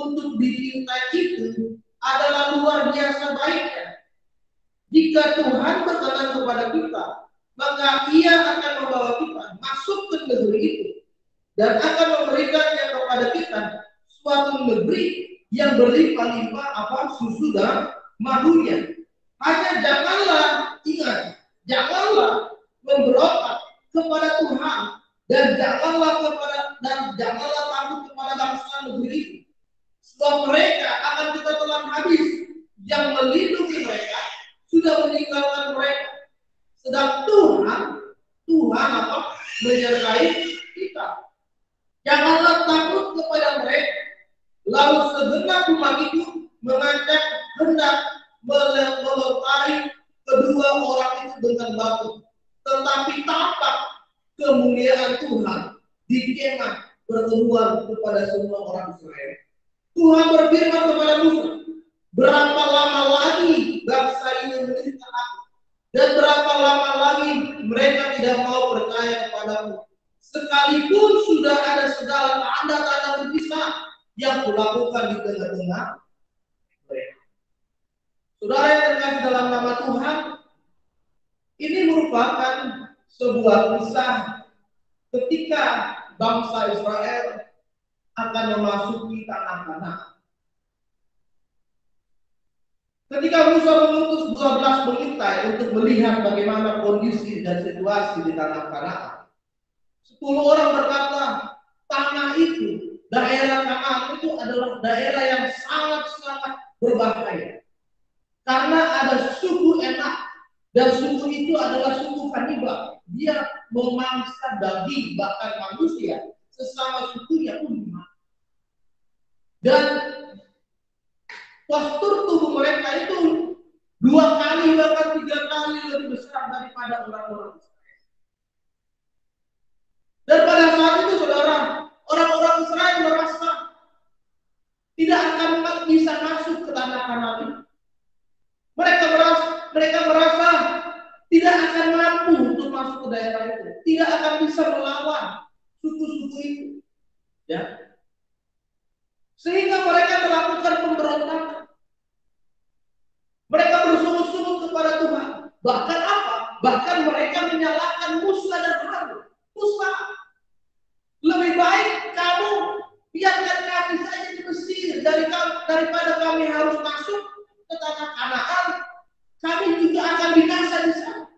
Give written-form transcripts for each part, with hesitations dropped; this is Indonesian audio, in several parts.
untuk dicintai itu adalah luar biasa baiknya. Jika Tuhan berkenan kepada kita, maka Ia akan membawa kita masuk ke negeri itu dan akan memberikannya kepada kita suatu negeri yang berlimpah-limpah susu dan madunya. Hanya janganlah memberontak kepada Tuhan dan janganlah takut kepada bangsa negeri itu. Sebab mereka akan kita telan habis, yang melindungi mereka sudah meninggalkan mereka. Sedang Tuhan menyertai kita. Janganlah takut kepada mereka. Lalu segenap umat itu mengajak hendak melukai kedua orang itu dengan batu. Tetapi tampak kemuliaan Tuhan di kemah pertemuan kepada semua orang Israel. Tuhan berfirman kepada Musa, berapa lama lagi bangsa ini menderita aku? Dan berapa lama lagi mereka tidak mau percaya kepadamu? Sekalipun sudah ada segala tanda-tanda mujizat yang kulakukan di tengah-tengah mereka. Saudara yang terkasih dalam nama Tuhan, ini merupakan sebuah kisah ketika bangsa Israel akan memasuki tanah Kanaan. Ketika Musa mengutus 12 pengintai untuk melihat bagaimana kondisi dan situasi di tanah Kanaan, 10 orang berkata, tanah itu, daerah Kanaan itu adalah daerah yang sangat-sangat berbahaya. Karena ada suku Enak, dan suku itu adalah suku kanibal. Dia memangsa daging bahkan manusia sesama sukunya pun dimana. Dan postur tubuh mereka itu 2 kali bahkan 3 kali lebih besar daripada orang-orang Israel. Dan pada saat itu saudara, orang-orang Israel merasa tidak akan bisa masuk ke tanah Kanaan. Mereka merasa tidak akan mampu untuk masuk ke daerah itu, tidak akan bisa melawan suku-suku itu, ya. Sehingga mereka melakukan pemberontakan. Mereka bersungut-sungut kepada Tuhan. Bahkan apa? Bahkan mereka menyalahkan Musa dan Harun. Musa, lebih baik kamu biarkan kami saja di Mesir daripada kami harus masuk ke tanah Kanaan. Kami juga akan binasa di sana.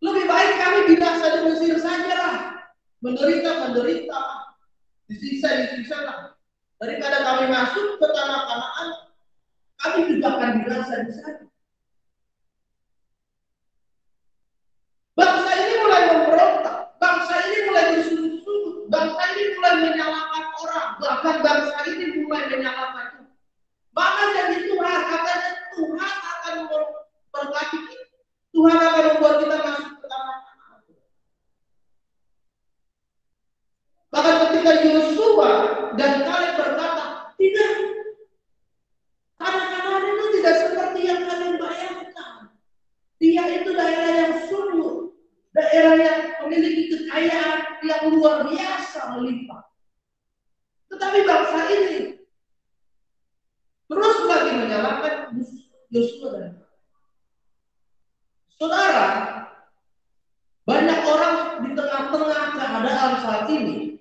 Lebih baik kami binasa di Mesir saja, menderita, disiksa lah. Daripada kami masuk ke tanah Kanaan, kami juga akan binasa di sana. Bangsa ini mulai memberontak, bangsa ini mulai bersungut-sungut, bangsa ini mulai menyalahkan orang, bahkan bangsa ini mulai menyalahkan Tuhan. Maka jadi Tuhan katanya Tuhan akan memberkati kita. Tuhan akan membuat kita masuk ke tanah Kanaan. Maka ketika Yosua dan Kaleb berkata, tidak, tanah Kanaan itu tidak seperti yang kalian bayangkan. Dia itu daerah yang subur, daerah yang memiliki kekayaan yang luar biasa melimpah. Tetapi bangsa ini terus lagi menyalahkan Yosua dan Kaleb. Saudara, banyak orang di tengah-tengah keadaan saat ini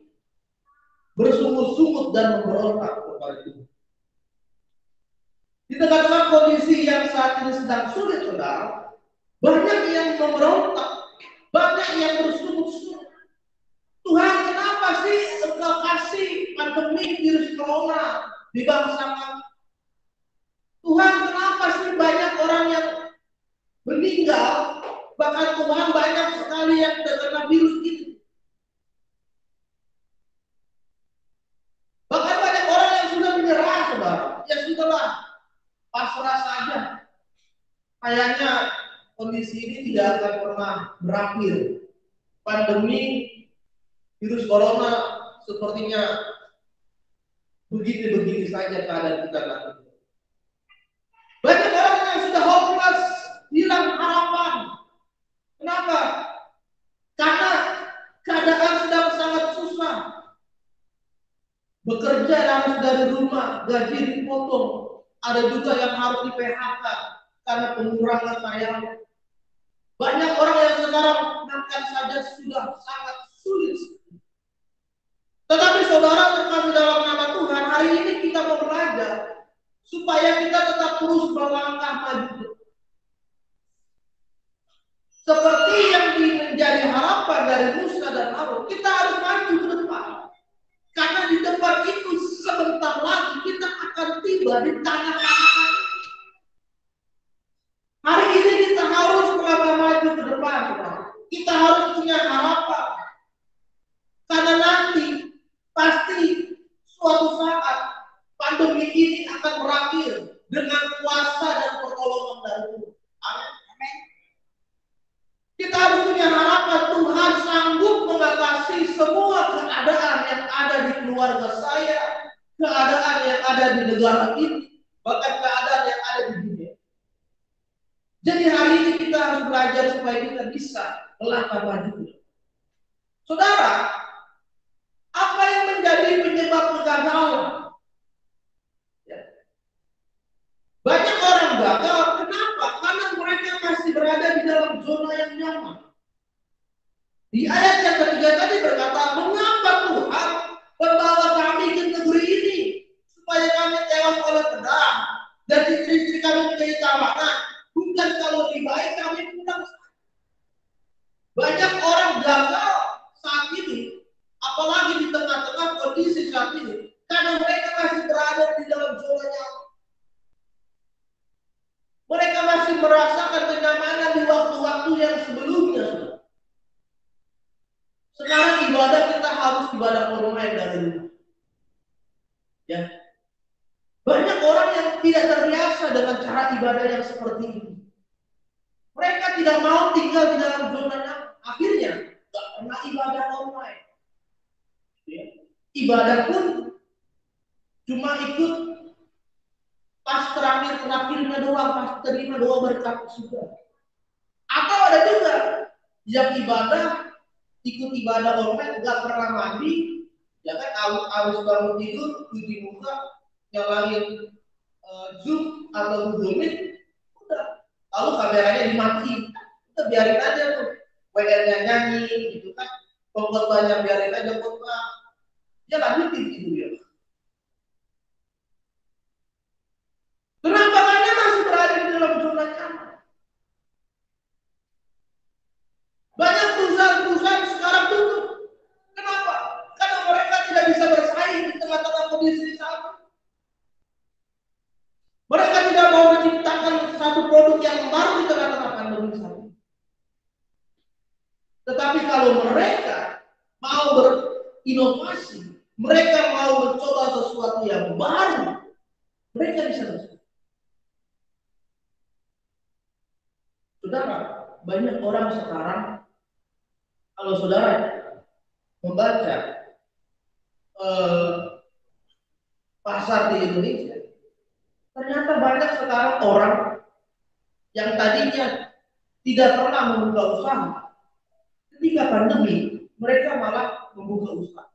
bersungut-sungut dan memberontak kepada Tuhan. Di tengah-tengah kondisi yang saat ini sedang sulit, saudara, banyak yang memberontak, banyak yang bersungut-sungut. Tuhan, kenapa sih Engkau kasih pandemi virus corona di bangsa kami? Tuhan, kenapa sih banyak orang yang meninggal, bahkan Tuhan banyak sekali yang terkena virus itu. Bahkan banyak orang yang sudah menyerah, saudara. Ya sudahlah, pasrah saja. Kayaknya kondisi ini tidak akan pernah berakhir. Pandemi virus corona sepertinya begini-begini saja keadaan kita nanti. Banyak orang yang sudah hopeless, hilang harapan. Kenapa? Karena keadaan sedang sangat susah. bekerja harus dari rumah, gaji dipotong. Ada juga yang harus di PHK karena pengurangan karyawan. Banyak orang yang sekarang makan saja sudah sangat sulit. Tetapi saudara, terkasih dalam nama Tuhan, hari ini kita mau belajar supaya kita tetap terus melangkah maju. Seperti yang menjadi harapan dari Musa dan Harun, kita harus maju ke depan. Karena di depan itu sebentar lagi kita akan tiba di tanah Tuhan. Hari ini kita harus melangkah maju ke depan. Kita harus punya harapan. Karena nanti pasti suatu saat pandemi ini akan berakhir dengan kuasa dan pertolongan dari Tuhan. Amin. Kita harus punya harapan Tuhan sanggup mengatasi semua keadaan yang ada di keluarga saya, keadaan yang ada di negara ini, bahkan keadaan yang ada di dunia. Jadi hari ini kita harus belajar supaya kita bisa melangkah maju. Saudara, apa yang menjadi penyebab kegagalan? Banyak orang gagal, kenapa? Karena mereka masih berada di dalam zona yang nyaman. Di ayat yang ketiga tadi berkata, mengapa Tuhan membawa kami ke negeri ini supaya kami tewas oleh pedang dan istri-istri kami menjadi tawanan? Bukan kalau lebih baik kami pulang. Banyak orang gagal saat ini, apalagi di tengah-tengah kondisi saat ini, karena mereka masih berada di dalam zona nyaman. Mereka masih merasakan kenyamanan di waktu-waktu yang sebelumnya. Sekarang ibadah kita harus ibadah online dari rumah. Ya. Banyak orang yang tidak terbiasa dengan cara ibadah yang seperti ini. Mereka tidak mau tinggal di dalam zona nyaman. Akhirnya tidak pernah ibadah online. Ya. Ibadah pun cuma ikut pas terakhirnya doang, pas terima doa berkat sudah. Atau ada juga yang ikut ibadah online, nggak pernah mandi, ya kan awis bangun tidur, cuci muka, nyalain Zoom atau Google Meet, udah. Lalu kameranya dimatiin, udah biarin aja tuh, WR-nya nyanyi, gitu kan, pengkhotbahnya biarin aja khotbah, ya lanjutin gitu ya. Kenapa? Karena masih berada di dalam zona nyaman. Banyak perusahaan-perusahaan sekarang tutup. Kenapa? Karena mereka tidak bisa bersaing di tengah-tengah kondisi sama. Mereka tidak mau menciptakan satu produk yang baru di tengah-tengah pandemi saat ini. Tetapi kalau mereka mau berinovasi, mereka mau mencoba sesuatu yang baru, mereka bisa bersaing. Saudara, banyak orang sekarang, kalau saudara membaca pasar di Indonesia, ternyata banyak sekarang orang yang tadinya tidak pernah membuka usaha, ketika pandemi mereka malah membuka usaha.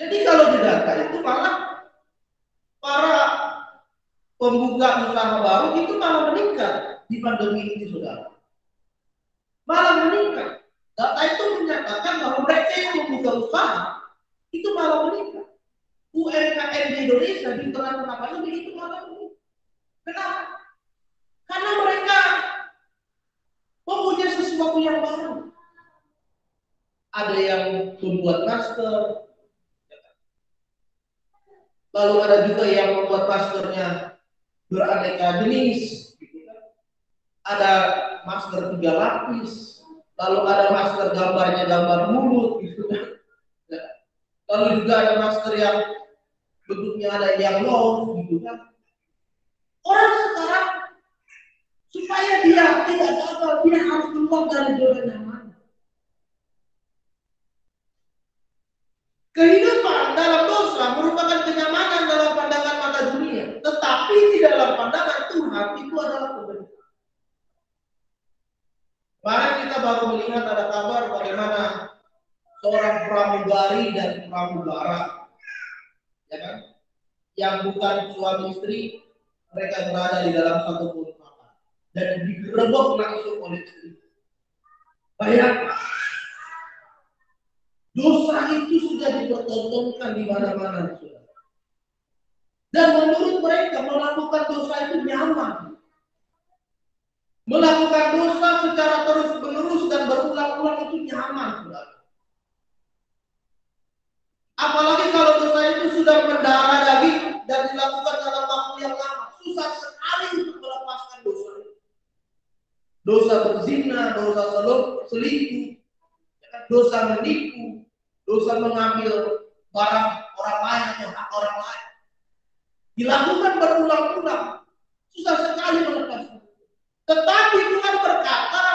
Jadi kalau di data itu malah para pembuka usaha baru itu malah meningkat di pandemi ini, saudara. Malah meningkat. Data itu menyatakan bahwa mereka yang membuka usaha itu malah meningkat. UMKM di Indonesia di tengah-tengah pandemi itu malah meningkat. Kenapa? Karena mereka mempunyai sesuatu yang baru. Ada yang membuat masker, lalu ada juga yang membuat maskernya beraneka jenis. Ada masker 3 lapis, lalu ada masker gambarnya gambar mulut, gitu. Lalu juga ada masker yang bentuknya ada yang long, gitu kan. Orang sekarang supaya dia tidak gagal, dia harus keluar dari zona nyaman. Kehidupan dalam dosa merupakan kenyamanan dalam pandangan mata dunia, tetapi di dalam pandangan Tuhan itu adalah kebenaran. Kemarin kita baru melihat ada kabar bagaimana seorang pramugari dan pramugara, ya kan? Yang bukan suami istri, mereka berada di dalam satu kamar dan digerebek langsung oleh istri. Bayangkan, dosa itu sudah dipertontonkan di mana-mana, saudara. Dan menurut mereka melakukan dosa itu nyaman. Melakukan dosa secara terus-menerus dan berulang-ulang itu nyaman, saudara. Apalagi kalau dosa itu sudah mendarah daging dan dilakukan dalam waktu yang lama, susah sekali untuk melepaskan dosa itu. Dosa berzina, dosa selingkuh, dosa menipu, dosa mengambil barang orang lain atau hak orang lain. Dilakukan berulang-ulang, susah sekali melepaskan. Tetapi Tuhan berkata,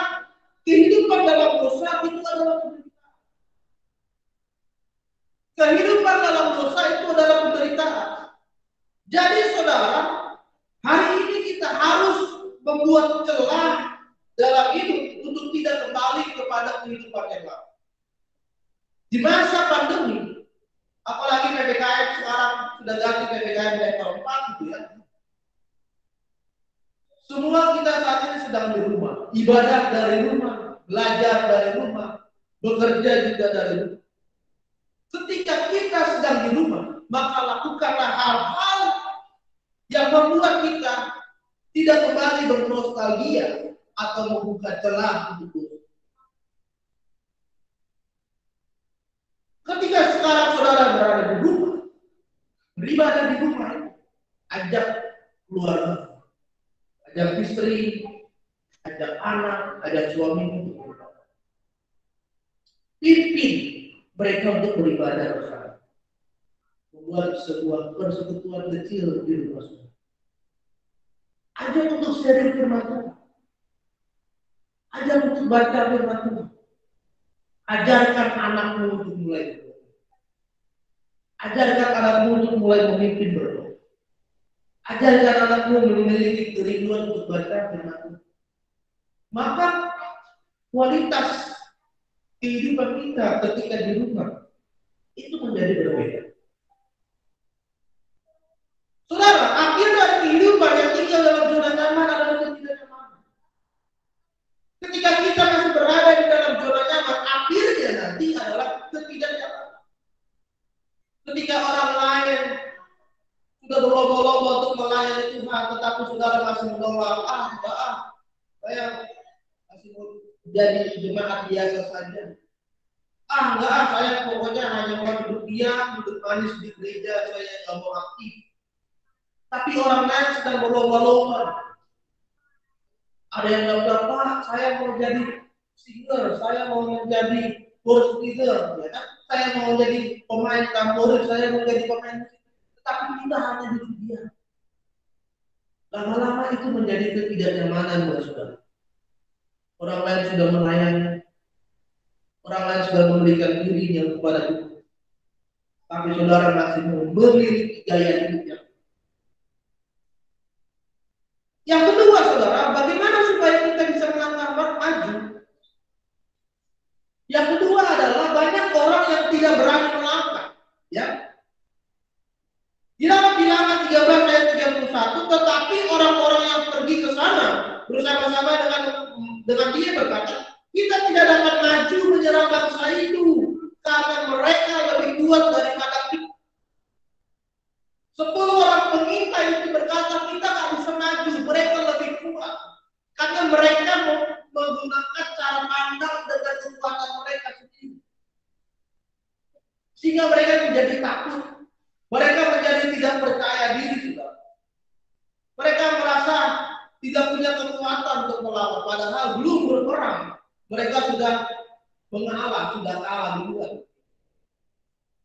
kehidupan dalam dosa itu adalah penderitaan. Kehidupan dalam dosa itu adalah penderitaan. Jadi saudara, hari ini kita harus membuat celah dalam hidup untuk tidak kembali kepada kehidupan yang lama. Di masa pandemi, apalagi PPKM sekarang sudah ganti PPKM level 4 gitu ya. Semua kita saat ini sedang di rumah, ibadah dari rumah, belajar dari rumah, bekerja juga dari rumah. Ketika kita sedang di rumah, maka lakukanlah hal-hal yang membuat kita tidak kembali bernostalgia atau membuka celah untuk dosa. Ketika sekarang saudara berada di rumah, beribadah di rumah, ajak keluarga, ajak istri, ajak anak, ajak suami, pimpin mereka untuk beribadah bersama. Membuat sebuah persekutuan kecil di rumah saudara. Ajak untuk sharing firman Tuhan. Ajak untuk baca firman Tuhan. Ajarkan anakmu untuk mulai berdoa. Ajarkan anakmu untuk mulai memimpin berdoa. Ajarkan anakmu memiliki kerinduan untuk baca firman Tuhan. Maka kualitas kehidupan kita ketika di rumah itu menjadi berbeda. Saudara, akhir dari kehidupan yang tinggal dalam zona nyaman adalah ketidaknyamanan. Ketika kita masih berada di dalam zona nyaman, akhirnya nanti adalah ketidaknyamanan. Ketika orang lain sudah berlomba-lomba untuk melayani Tuhan, tetapi saudara masih menolak, saya masih mau jadi jemaat biasa saja. Saya pokoknya hanya mau duduk diam, duduk manis di gereja, saya nggak mau aktif. Tapi orang lain sedang berlomba-lomba. Ada yang bilang, Pak, saya mau jadi singer, saya mau menjadi worship leader, ya kan? Saya mau jadi pemain tamborin, saya mau jadi pemain musik. Tetapi kita hanya duduk diam. Lama-lama itu menjadi ketidaknyamanan buat saudara. Orang lain sudah melayani, orang lain sudah memberikan dirinya kepada Tuhan. Tapi saudara masih memiliki gaya hidupnya. Yang kedua, saudara, bagaimana supaya kita bisa melangkah maju? Yang kedua adalah banyak orang yang tidak berani melangkah. Ya. Di dalam Bilangan 13 ayat 31, tetapi orang-orang yang pergi ke sana bersama-sama dengan dia berkata, kita tidak dapat maju menyerang bangsa itu karena mereka lebih kuat daripada kita. 10 orang pengintai itu berkata, kita nggak bisa maju, mereka lebih kuat. Karena mereka menggunakan cara pandang dengan kekuatan mereka sendiri. Sehingga mereka menjadi takut. Mereka menjadi tidak percaya diri juga. Mereka merasa tidak punya kekuatan untuk melawan. Padahal belum berperang. Mereka sudah mengalah, sudah kalah duluan.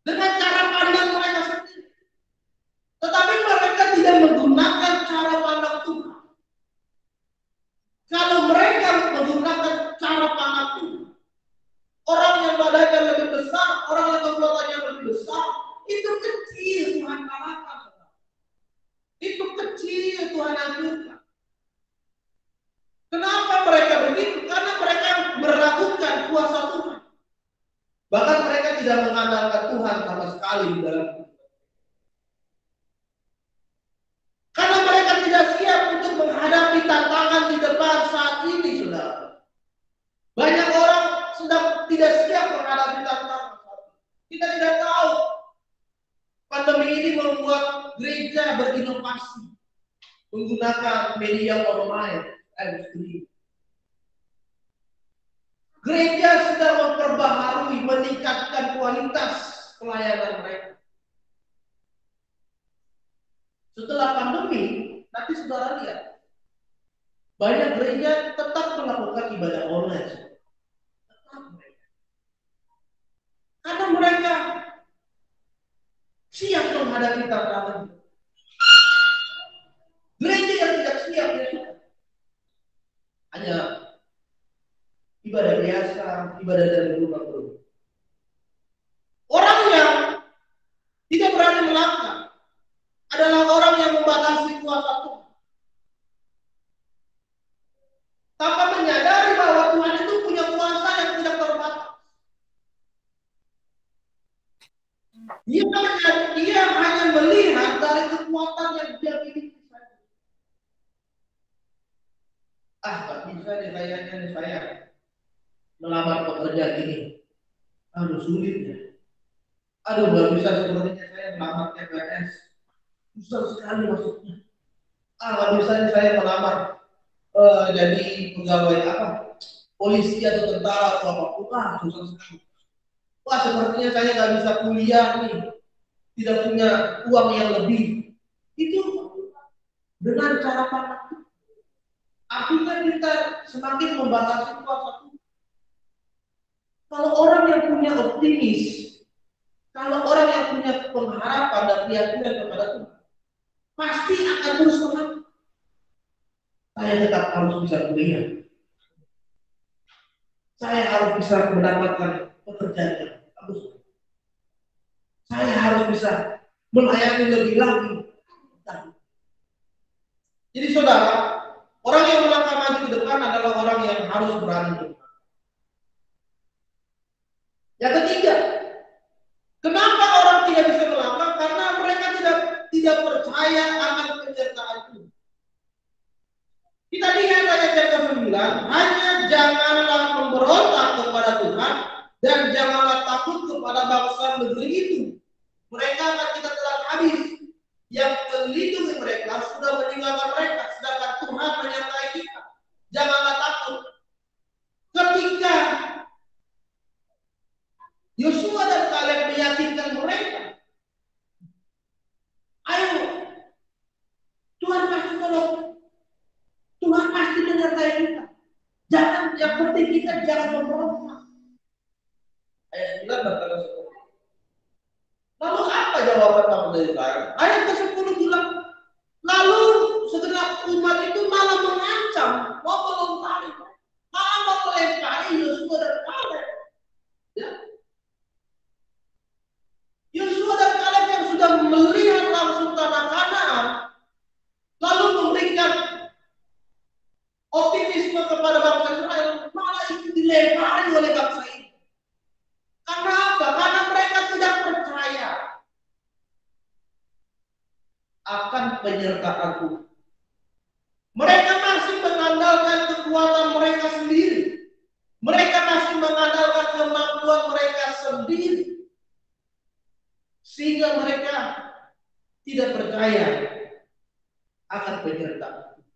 Dengan cara pandang mereka sendiri. Tetapi mereka tidak menggunakan cara pandang Tuhan. Kalau mereka menggunakan cara pandang Tuhan, orang yang badannya lebih besar, orang yang kekuatannya lebih besar, itu kecil Tuhan kalahkan. Itu kecil Tuhan hancurkan. Kenapa mereka begitu? Karena mereka meragukan kuasa Tuhan. Bahkan mereka sekali di dalam hidup. Karena mereka tidak siap untuk menghadapi tantangan di depan saat ini, saudara. Banyak orang sedang tidak siap menghadapi tantangan. Kita tidak tahu pandemi ini membuat gereja berinovasi menggunakan media online. Gereja sedang memperbaharui, meningkatkan kualitas pelayanan mereka. Setelah pandemi, nanti saudara lihat, banyak gereja tetap melakukan ibadah online. Karena mereka siap menghadapi tantangan. Gereja yang tidak siap ya hanya ibadah biasa, ibadah dari rumah dulu. Orang yang tidak berani melangkah adalah orang yang membatasi kuasa Tuhan. Tanpa menyadari bahwa Tuhan itu punya kuasa yang tidak terbatas. Dia hanya melihat dari kekuatan yang dia miliki. Gak bisa nih kayaknya nih saya melamar pekerjaan ini. Aduh sulit ya. Aduh gak bisa sebenarnya saya melamar TPS. Susah sekali masuknya. Gak bisa nih saya melamar jadi pegawai apa? Polisi atau tentara atau apapun. Susah sekali. Wah sepertinya saya gak bisa kuliah nih. Tidak punya uang yang lebih. Itu dengan cara pandang. Akhirnya kita semakin membatasi kuasa Tuhan. Kalau orang yang punya optimis, kalau orang yang punya pengharapan dan keyakinan kepada Tuhan, pasti akan terus menang. Saya tetap harus bisa kuliah. Saya harus bisa mendapatkan pekerjaan yang bagus. Saya harus bisa melayani lebih lagi. Jadi saudara, orang yang melangkah maju ke depan adalah orang yang harus berani. Yang ketiga, kenapa orang tidak bisa melangkah? Karena mereka tidak percaya akan penyertaan Tuhan. Kita lihat ayat yang ke-9, hanya janganlah memberontak kepada Tuhan dan janganlah takut kepada bangsa negeri itu. Mereka akan kita telan habis. Yang melindungi mereka sudah meninggalkan mereka, sedangkan Tuhan menyertai kita. Janganlah takut. Ketika Yosua dan Kaleb meyakinkan mereka, ayo, Tuhan pasti tolong, Tuhan pasti menyertai kita. Jangan, yang penting kita jangan memberontak. Ayat 9 berkata seperti itu. Lalu apa jawaban pemerintah? Ayat ke-10 bilang, lalu segenap umat itu malah mengancam, mau melempari, malah mau melempari Yosua dan Kaleb. Ya. Yosua dan Kaleb yang sudah melihat langsung tanah Kanaan, lalu memberikan optimisme kepada bangsa Israel, malah itu dilempari oleh bangsa ini. Karena apa? Karena mereka tidak percaya akan penyertaan Tuhan. Mereka masih mengandalkan kekuatan mereka sendiri. Mereka masih mengandalkan kemampuan mereka sendiri. Sehingga mereka tidak percaya akan penyertaan Tuhan.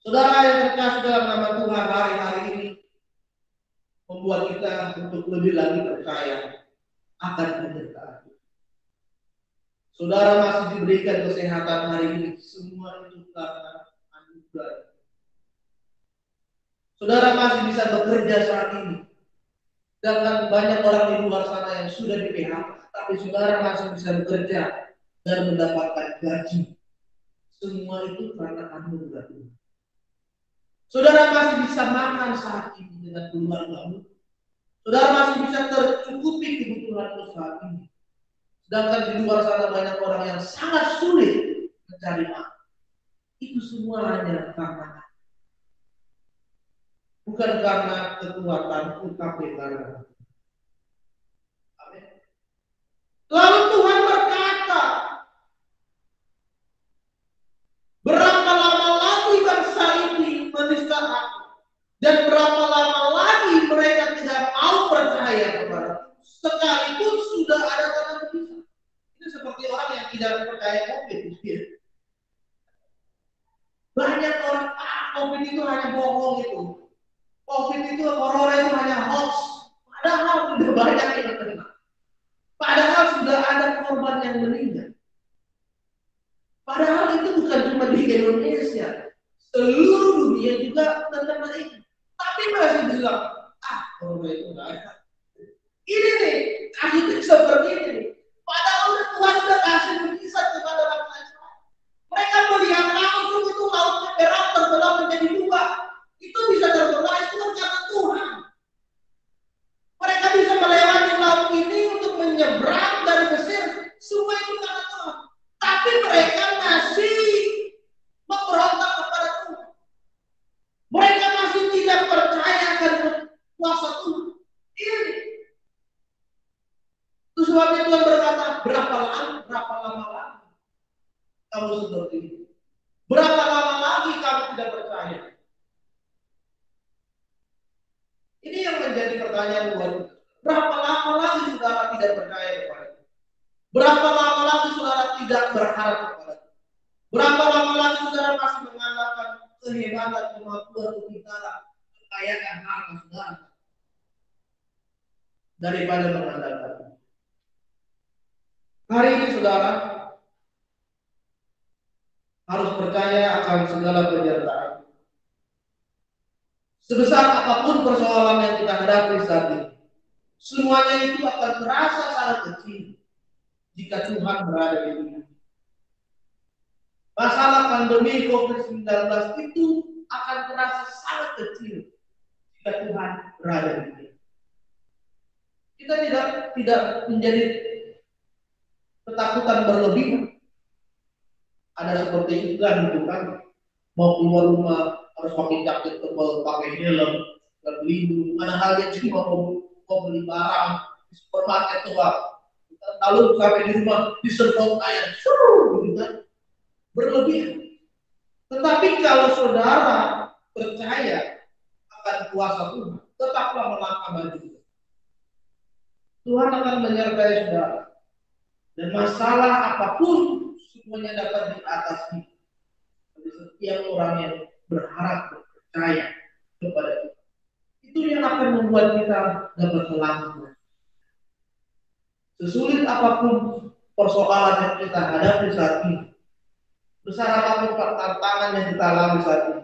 Saudara yang terkasih dalam nama Tuhan, hari-hari ini membuat kita untuk lebih lagi percaya akan penyertaan Tuhan. Saudara masih diberikan kesehatan hari ini, semua itu karena anugerah. Saudara masih bisa bekerja saat ini. Sedangkan banyak orang di luar sana yang sudah di PHK, tapi saudara masih bisa bekerja dan mendapatkan gaji. Semua itu karena anugerah Tuhan. Saudara masih bisa makan saat ini dengan keluargamu. Saudara masih bisa tercukupi kebutuhanmu saat ini. Sedangkan di luar sana banyak orang yang sangat sulit mencari makan. Itu semua hanya karena bukan karena kekuatan, tapi karena. Amin. sekalipun sudah ada tanda mujizat. Itu seperti orang yang tidak percaya COVID. Banyak orang, COVID itu hanya bohong itu. COVID itu, corona itu hanya hoax. Padahal sudah banyak yang kena. Padahal sudah ada korban yang meninggal. Padahal itu bukan cuma di Indonesia. Seluruh dunia juga terkena ini. Tapi masih bilang, corona itu enggak ada. Ini nih, kasusnya seperti ini. Padahal Tuhan sudah kasih mujizat kepada bangsa Israel. Mereka melihat langsung itu lautnya merah terbelah menjadi dua. Itu bisa terbelah itu karena Tuhan. Mereka bisa melewati laut ini untuk menyeberang dari Mesir. Semua itu karena Tuhan. Tapi mereka masih memberontak kepada Tuhan. Mereka masih tidak percaya akan kuasa Tuhan. Ini. Itu sebabnya Tuhan berkata, berapa lama lagi kamu seperti ini? Berapa lama lagi kamu tidak percaya? Ini yang menjadi pertanyaan buat kita. Berapa lama lagi saudara tidak percaya kepada Tuhan? Berapa lama lagi saudara tidak berharap kepada Tuhan? Berapa lama lagi saudara masih mengandalkan kehebatan, kemampuan, kepintaran, kekayaan harta saudara daripada mengandalkan Tuhan? Hari ini saudara harus percaya akan segala penyertaan. Sebesar apapun persoalan yang kita hadapi saat ini, semuanya itu akan terasa sangat kecil jika Tuhan berada di dunia. Masalah pandemi COVID-19 itu akan terasa sangat kecil jika Tuhan berada di dunia. Kita tidak menjadi ketakutan berlebihan. Ada seperti iklan itu kan, mau keluar rumah harus pakai jaket tebal, pakai helm, dan pelindung. Padahal dia cuma mau beli barang di supermarket tuh, Pak. Lalu sampai di rumah disemprot air, gitu kan, berlebihan. Tetapi kalau saudara percaya akan kuasa Tuhan, tetaplah melangkah maju. Tuhan akan menyertai saudara. Dan masalah apapun semuanya dapat diatasi oleh setiap orang yang berharap percaya kepada Tuhan. Itu yang akan membuat kita dapat melangkah. Sesulit apapun persoalan yang kita hadapi saat ini, besar apapun tantangan yang kita alami saat ini,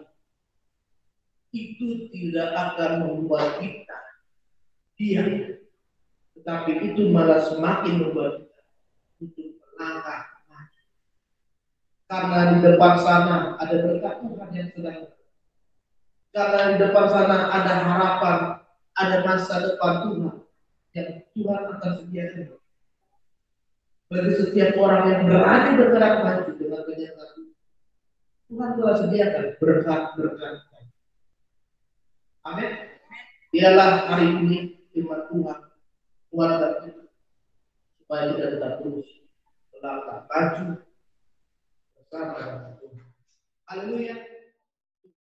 itu tidak akan membuat kita diam, tetapi itu malah semakin membuat kita untuk melangkah maju. Karena di depan sana ada berkat Tuhan yang sedang. Karena di depan sana ada harapan, ada masa depan Tuhan yang Tuhan akan sediakan bagi setiap orang yang berani bergerak maju dengan kenyataan. Tuhan telah sediakan berkat-berkat. Amin. Biarlah hari ini firman Tuhan kuatkan kita supaya kita tetap terus melangkah maju bersama dengan Tuhan. Haleluya.